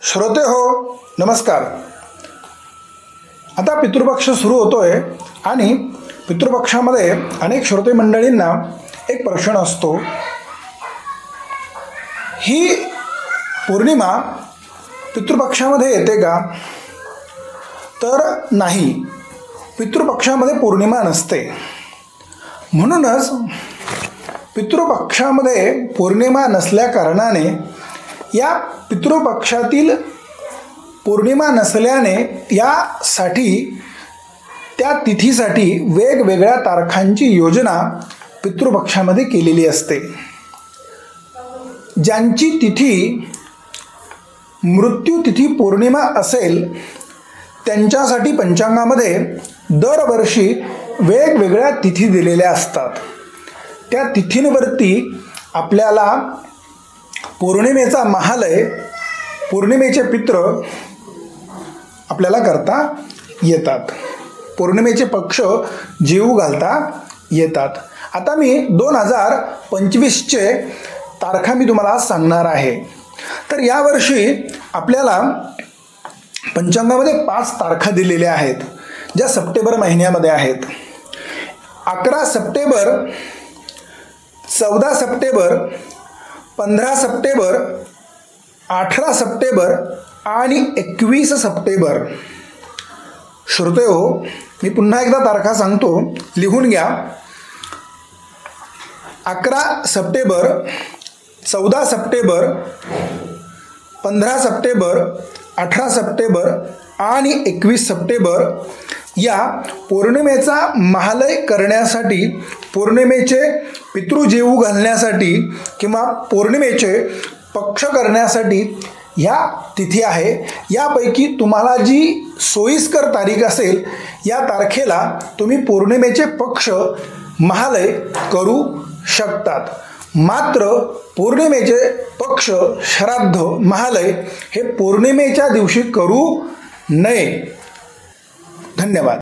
श्रोते हो नमस्कार। आता पितृपक्ष सुरू होतोय आणि पितृपक्षामध्ये अनेक श्रोते मंडळींना एक प्रश्न असतो, ही पौर्णिमा पितृपक्षामध्ये येते का? तर नाही, पितृपक्षामध्ये पौर्णिमा नसते। म्हणूनच पितृपक्षामध्ये पौर्णिमा नसल्या कारणाने या पितृपक्षातील पौर्णिमा नसल्याने यासाठी त्या तिथीसाठी वेगवेगळ्या तारखांची योजना पितृपक्षामध्ये केलेली असते। ज्यांची तिथी मृत्यू तिथी पौर्णिमा असेल त्यांच्यासाठी पंचांगामध्ये दरवर्षी वेगवेगळ्या तिथी दिलेल्या असतात। त्या तिथींवरती आपल्याला पौर्णिमेचा महालय, पौर्णिमेचे पित्र आपल्याला करता येतात, पौर्णिमेचे पक्ष जेवू घालता येतात। आता मी 2025चे तारखा मी तुम्हाला सांगणार आहे। तर यावर्षी आपल्याला पंचांगामध्ये 5 तारखा दिलेल्या आहेत, ज्या सप्टेंबर महिन्यामध्ये आहेत। 11 सप्टेंबर, 14 सप्टेंबर, 15 सप्टेंबर, 18 सप्टेंबर आणि 21 सप्टेंबर। श्रोते हो, मी पुन्हा एकदा तारखा सांगतो, लिहून घ्या। 11 सप्टेंबर, 14 सप्टेंबर, 15 सप्टेंबर, 18 सप्टेंबर आणि 21 सप्टेंबर या पौर्णिमेचा महालय करण्यासाठी, पौर्णिमेचे पितृ जेवू घालण्यासाठी किंवा पौर्णिमेचे पक्ष करण्यासाठी ह्या तिथी आहे। यापैकी तुम्हाला जी सोयीस्कर तारीख असेल या तारखेला तुम्ही पौर्णिमेचे पक्ष महालय करू शकतात। मात्र पौर्णिमेचे पक्ष श्राद्ध महालय हे पौर्णिमेच्या दिवशी करू नये। धन्यवाद।